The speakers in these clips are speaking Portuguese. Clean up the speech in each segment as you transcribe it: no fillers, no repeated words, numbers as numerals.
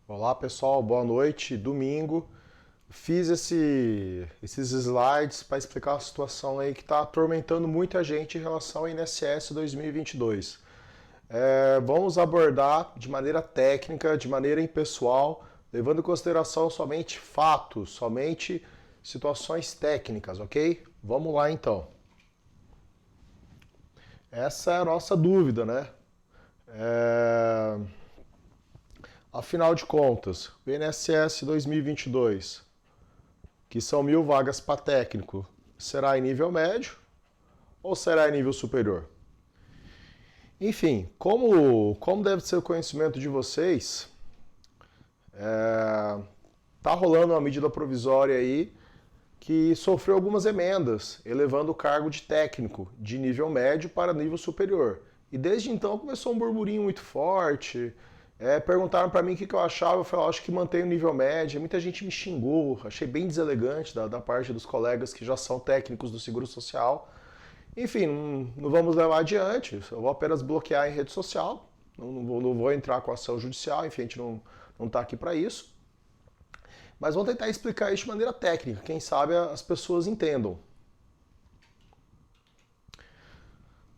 Olá pessoal, boa noite. Domingo. Fiz esses slides para explicar a situação aí que está atormentando muita gente em relação ao INSS 2022. Vamos abordar de maneira técnica, de maneira impessoal, levando em consideração somente fatos, somente situações técnicas, ok? Vamos lá então. Essa é a nossa dúvida, né? Afinal de contas, o INSS 2022, que são 1.000 vagas para técnico, será em nível médio ou será em nível superior? Enfim, como deve ser o conhecimento de vocês, tá rolando uma medida provisória aí que sofreu algumas emendas, elevando o cargo de técnico de nível médio para nível superior. E desde então começou um burburinho muito forte. Perguntaram para mim o que eu achava, eu falei, acho que mantém o nível médio. Muita gente me xingou, achei bem deselegante da parte dos colegas que já são técnicos do Seguro Social. Enfim, não vamos levar adiante, eu vou apenas bloquear em rede social, não vou entrar com ação judicial, enfim, a gente não está aqui para isso. Mas vamos tentar explicar isso de maneira técnica, quem sabe as pessoas entendam.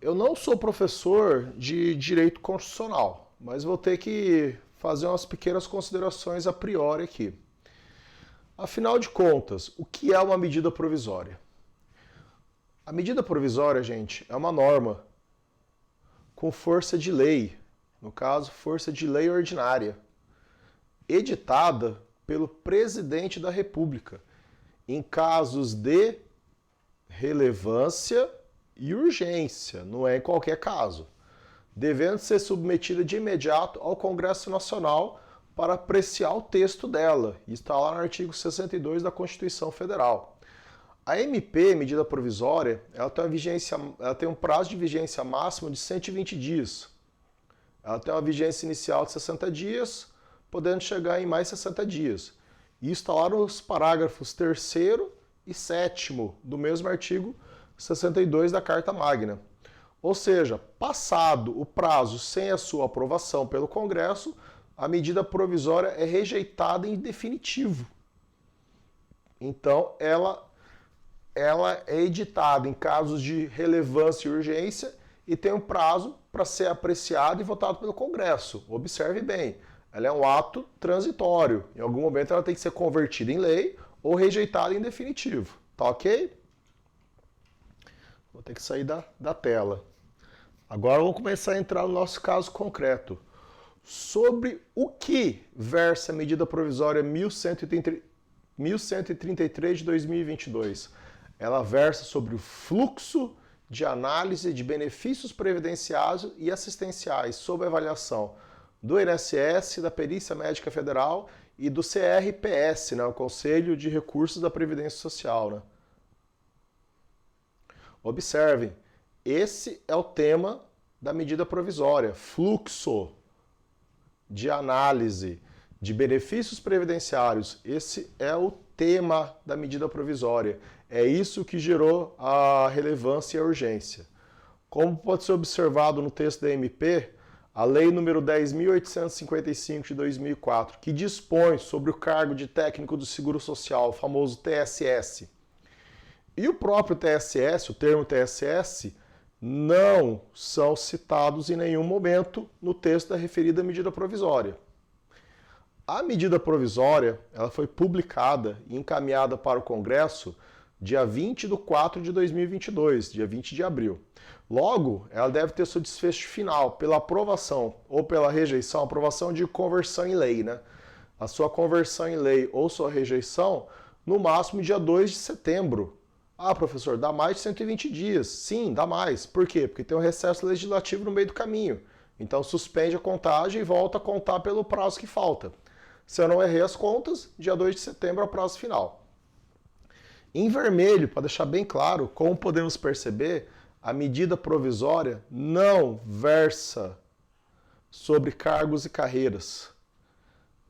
Eu não sou professor de direito constitucional, mas vou ter que fazer umas pequenas considerações a priori aqui. Afinal de contas, o que é uma medida provisória? A medida provisória, gente, é uma norma com força de lei, no caso, força de lei ordinária, editada pelo presidente da República, em casos de relevância e urgência, não é em qualquer caso, devendo ser submetida de imediato ao Congresso Nacional para apreciar o texto dela. Está lá no artigo 62 da Constituição Federal. A MP, medida provisória, ela tem um prazo de vigência máximo de 120 dias. Ela tem uma vigência inicial de 60 dias, podendo chegar em mais 60 dias. E está lá nos parágrafos 3º e 7º do mesmo artigo 62 da Carta Magna. Ou seja, passado o prazo sem a sua aprovação pelo Congresso, a medida provisória é rejeitada em definitivo. Então, ela é editada em casos de relevância e urgência e tem um prazo para ser apreciado e votado pelo Congresso. Observe bem, ela é um ato transitório. Em algum momento ela tem que ser convertida em lei ou rejeitada em definitivo. Tá ok? Vou ter que sair da tela. Agora vamos começar a entrar no nosso caso concreto. Sobre o que versa a medida provisória 1133 de 2022? Ela versa sobre o fluxo de análise de benefícios previdenciários e assistenciais sob avaliação do INSS, da Perícia Médica Federal e do CRPS, né, o Conselho de Recursos da Previdência Social. Né? Observem, esse é o tema da medida provisória, fluxo de análise de benefícios previdenciários. Esse é o tema da medida provisória. É isso que gerou a relevância e a urgência. Como pode ser observado no texto da MP, a Lei nº 10.855 de 2004, que dispõe sobre o cargo de técnico do Seguro Social, o famoso TSS, e o próprio TSS, o termo TSS, não são citados em nenhum momento no texto da referida medida provisória. A medida provisória ela foi publicada e encaminhada para o Congresso dia 20 de 4 de 2022, dia 20 de abril. Logo, ela deve ter seu desfecho final pela aprovação ou pela rejeição, aprovação de conversão em lei, né? A sua conversão em lei ou sua rejeição no máximo dia 2 de setembro. Ah, professor, dá mais de 120 dias. Sim, dá mais. Por quê? Porque tem um recesso legislativo no meio do caminho. Então suspende a contagem e volta a contar pelo prazo que falta. Se eu não errei as contas, dia 2 de setembro é o prazo final. Em vermelho, para deixar bem claro, como podemos perceber, a medida provisória não versa sobre cargos e carreiras.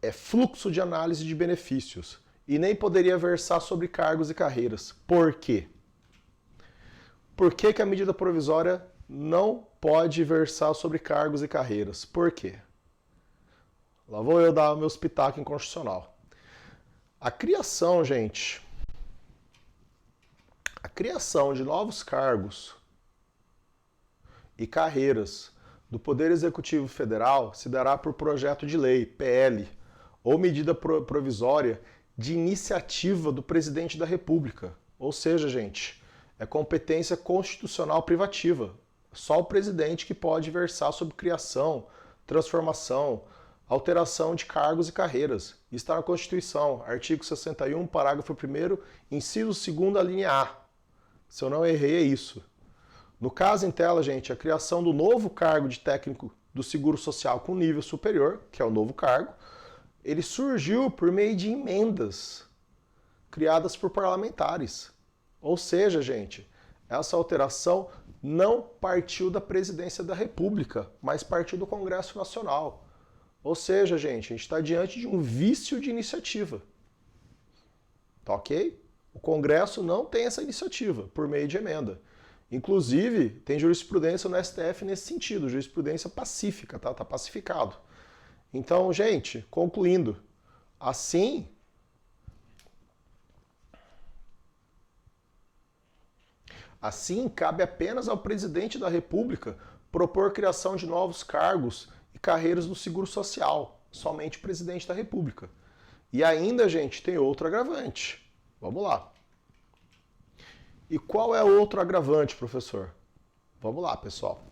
É fluxo de análise de benefícios. E nem poderia versar sobre cargos e carreiras. Por quê? Por que a medida provisória não pode versar sobre cargos e carreiras? Por quê? Lá vou eu dar meus pitacos em constitucional. A criação, gente, a criação de novos cargos e carreiras do Poder Executivo Federal se dará por projeto de lei, PL, ou medida provisória de iniciativa do Presidente da República. Ou seja, gente, é competência constitucional privativa. Só o presidente que pode versar sobre criação, transformação, alteração de cargos e carreiras. Isso está na Constituição, artigo 61, parágrafo 1º, inciso 2º, a linha A. Se eu não errei, é isso. No caso em tela, gente, a criação do novo cargo de técnico do Seguro Social com nível superior, que é o novo cargo, ele surgiu por meio de emendas criadas por parlamentares. Ou seja, gente, essa alteração não partiu da Presidência da República, mas partiu do Congresso Nacional. Ou seja, gente, a gente está diante de um vício de iniciativa. Tá ok? O Congresso não tem essa iniciativa por meio de emenda. Inclusive, tem jurisprudência no STF nesse sentido, jurisprudência pacífica, tá? Tá pacificado. Então, gente, concluindo, assim, cabe apenas ao presidente da República propor criação de novos cargos e carreiras no Seguro Social, somente o presidente da República. E ainda, gente, tem outro agravante. Vamos lá. E qual é o outro agravante, professor? Vamos lá, pessoal.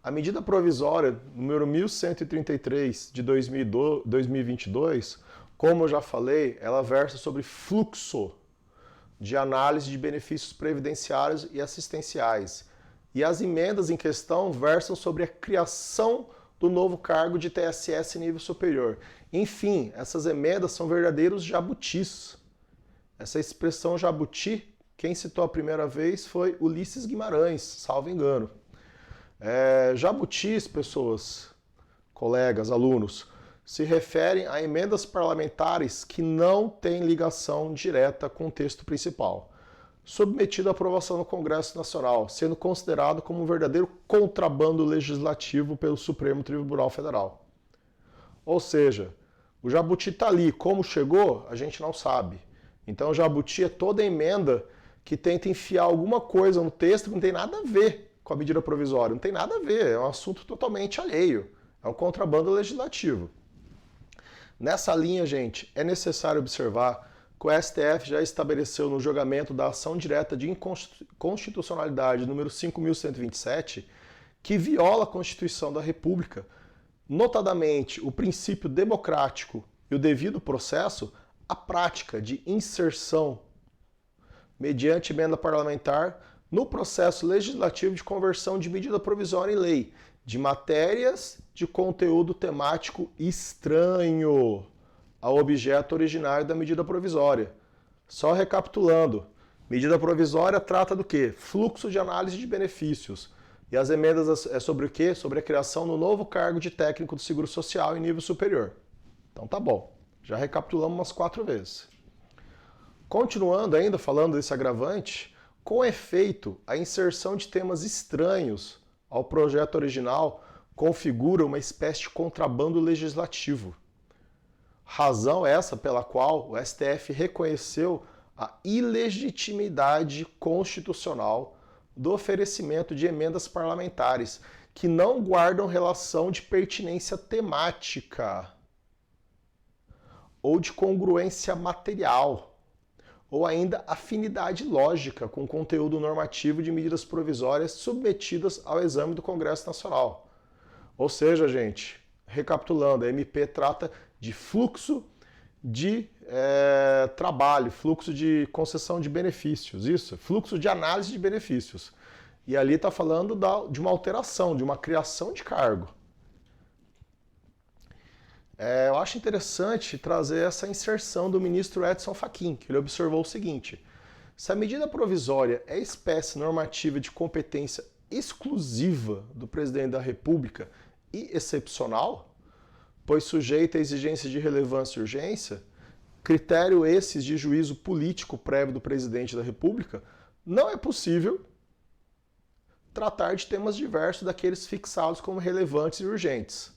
A medida provisória número 1133 de 2022, como eu já falei, ela versa sobre fluxo de análise de benefícios previdenciários e assistenciais. E as emendas em questão versam sobre a criação do novo cargo de TSS nível superior. Enfim, essas emendas são verdadeiros jabutis. Essa expressão jabuti, quem citou a primeira vez foi Ulisses Guimarães, salvo engano. Jabutis, pessoas, colegas, alunos, se referem a emendas parlamentares que não têm ligação direta com o texto principal, submetido à aprovação no Congresso Nacional, sendo considerado como um verdadeiro contrabando legislativo pelo Supremo Tribunal Federal. Ou seja, o jabuti está ali, como chegou, a gente não sabe. Então o jabuti é toda emenda que tenta enfiar alguma coisa no texto que não tem nada a ver com a medida provisória. Não tem nada a ver, é um assunto totalmente alheio. É um contrabando legislativo. Nessa linha, gente, é necessário observar que o STF já estabeleceu no julgamento da ação direta de inconstitucionalidade número 5.127 que viola a Constituição da República, notadamente o princípio democrático e o devido processo, a prática de inserção mediante emenda parlamentar no processo legislativo de conversão de medida provisória em lei, de matérias de conteúdo temático estranho ao objeto originário da medida provisória. Só recapitulando, medida provisória trata do quê? Fluxo de análise de benefícios. E as emendas é sobre o quê? Sobre a criação do novo cargo de técnico do Seguro Social em nível superior. Então tá bom, já recapitulamos umas 4 vezes. Continuando ainda falando desse agravante, com efeito, a inserção de temas estranhos ao projeto original configura uma espécie de contrabando legislativo. Razão essa pela qual o STF reconheceu a ilegitimidade constitucional do oferecimento de emendas parlamentares que não guardam relação de pertinência temática ou de congruência material, ou ainda afinidade lógica com o conteúdo normativo de medidas provisórias submetidas ao exame do Congresso Nacional. Ou seja, gente, recapitulando, a MP trata de fluxo de trabalho, fluxo de concessão de benefícios, isso, fluxo de análise de benefícios. E ali está falando de uma alteração, de uma criação de cargo. Eu acho interessante trazer essa inserção do ministro Edson Fachin, que ele observou o seguinte: se a medida provisória é espécie normativa de competência exclusiva do presidente da República e excepcional, pois sujeita a exigências de relevância e urgência, critério esses de juízo político prévio do presidente da República, não é possível tratar de temas diversos daqueles fixados como relevantes e urgentes.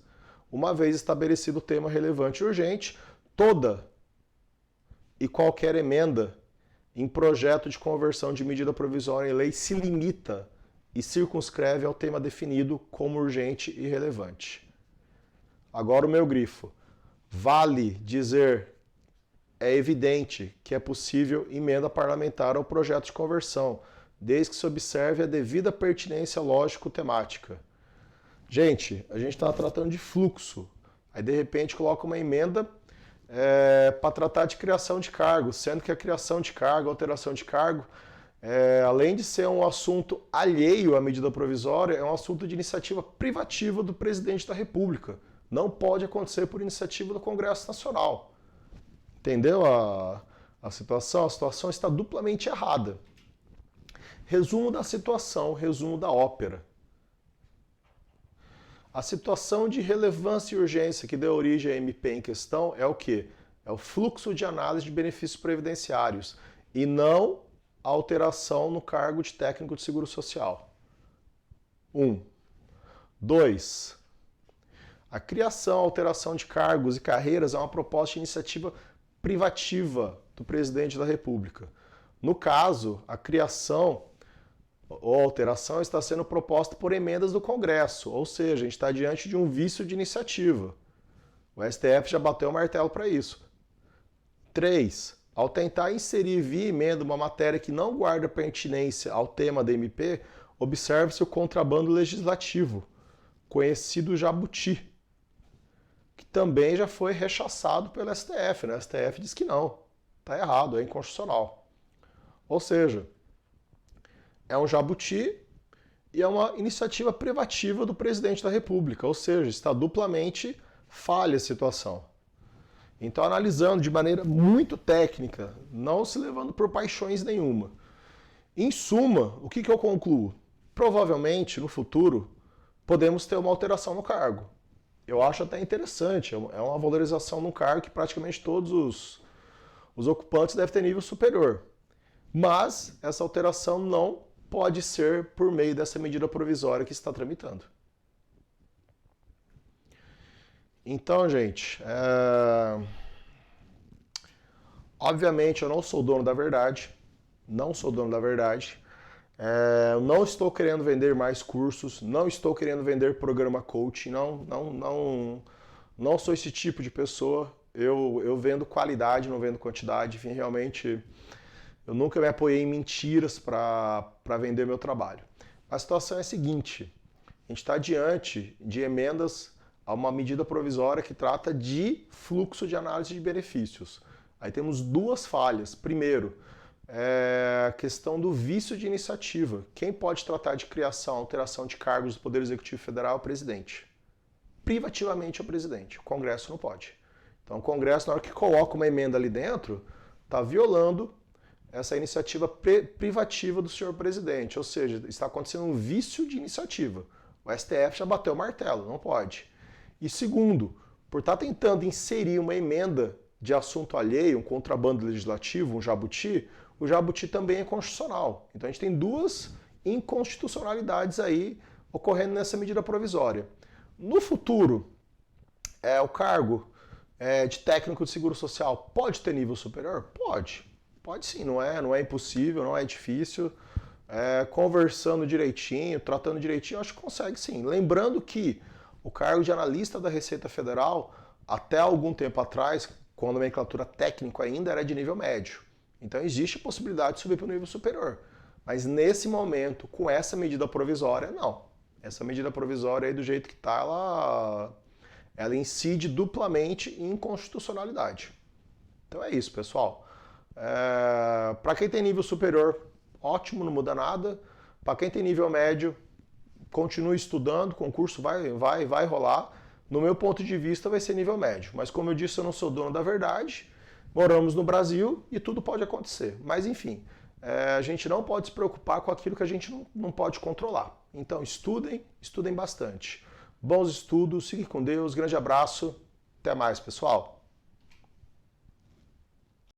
uma vez estabelecido o tema relevante e urgente, toda e qualquer emenda em projeto de conversão de medida provisória em lei se limita e circunscreve ao tema definido como urgente e relevante. Agora o meu grifo. Vale dizer, é evidente que é possível emenda parlamentar ao projeto de conversão, desde que se observe a devida pertinência lógico-temática. Gente, a gente está tratando de fluxo. Aí, de repente, coloca uma emenda para tratar de criação de cargo, sendo que a criação de cargo, a alteração de cargo, além de ser um assunto alheio à medida provisória, é um assunto de iniciativa privativa do presidente da República. Não pode acontecer por iniciativa do Congresso Nacional. Entendeu a situação? A situação está duplamente errada. Resumo da situação, resumo da ópera. A situação de relevância e urgência que deu origem à MP em questão é o quê? É o fluxo de análise de benefícios previdenciários e não a alteração no cargo de técnico de seguro social. 2. A criação, alteração de cargos e carreiras é uma proposta de iniciativa privativa do presidente da República. No caso, a criação ou alteração está sendo proposta por emendas do Congresso, ou seja, a gente está diante de um vício de iniciativa. O STF já bateu o martelo para isso. 3. Ao tentar inserir via emenda uma matéria que não guarda pertinência ao tema da MP, observe-se o contrabando legislativo, conhecido jabuti, que também já foi rechaçado pelo STF. O STF diz que não, está errado, é inconstitucional. Ou seja, é um jabuti e é uma iniciativa privativa do presidente da República, ou seja, está duplamente falha a situação. Então, analisando de maneira muito técnica, não se levando por paixões nenhuma. Em suma, o que eu concluo? Provavelmente, no futuro, podemos ter uma alteração no cargo. Eu acho até interessante, é uma valorização no cargo que praticamente todos os ocupantes devem ter nível superior. Mas essa alteração não pode ser por meio dessa medida provisória que está tramitando. Então, gente, obviamente eu não sou dono da verdade, não estou querendo vender mais cursos, não estou querendo vender programa coaching, não sou esse tipo de pessoa. Eu vendo qualidade, não vendo quantidade. Enfim, realmente, eu nunca me apoiei em mentiras para vender meu trabalho. A situação é a seguinte: a gente está diante de emendas a uma medida provisória que trata de fluxo de análise de benefícios. Aí temos duas falhas. Primeiro, a questão do vício de iniciativa. Quem pode tratar de criação, alteração de cargos do Poder Executivo Federal é o presidente. Privativamente é o presidente. O Congresso não pode. Então o Congresso, na hora que coloca uma emenda ali dentro, está violando essa iniciativa privativa do senhor presidente. Ou seja, está acontecendo um vício de iniciativa. O STF já bateu o martelo, não pode. E segundo, por estar tentando inserir uma emenda de assunto alheio, um contrabando legislativo, um jabuti, o jabuti também é constitucional. Então a gente tem duas inconstitucionalidades aí ocorrendo nessa medida provisória. No futuro, o cargo de técnico de seguro social pode ter nível superior? Pode. Pode sim, não é impossível, não é difícil. Conversando direitinho, tratando direitinho, acho que consegue sim. Lembrando que o cargo de analista da Receita Federal, até algum tempo atrás, com a nomenclatura técnico ainda, era de nível médio. Então existe a possibilidade de subir para o nível superior. Mas nesse momento, com essa medida provisória, não. Essa medida provisória aí, do jeito que está, ela incide duplamente em inconstitucionalidade. Então é isso, pessoal. Para quem tem nível superior, ótimo, não muda nada. Para quem tem nível médio, continue estudando, o concurso vai rolar. No meu ponto de vista, vai ser nível médio. Mas como eu disse, eu não sou dono da verdade. Moramos no Brasil e tudo pode acontecer. Mas enfim, a gente não pode se preocupar com aquilo que a gente não pode controlar. Então estudem bastante. Bons estudos, fiquem com Deus, grande abraço, até mais, pessoal.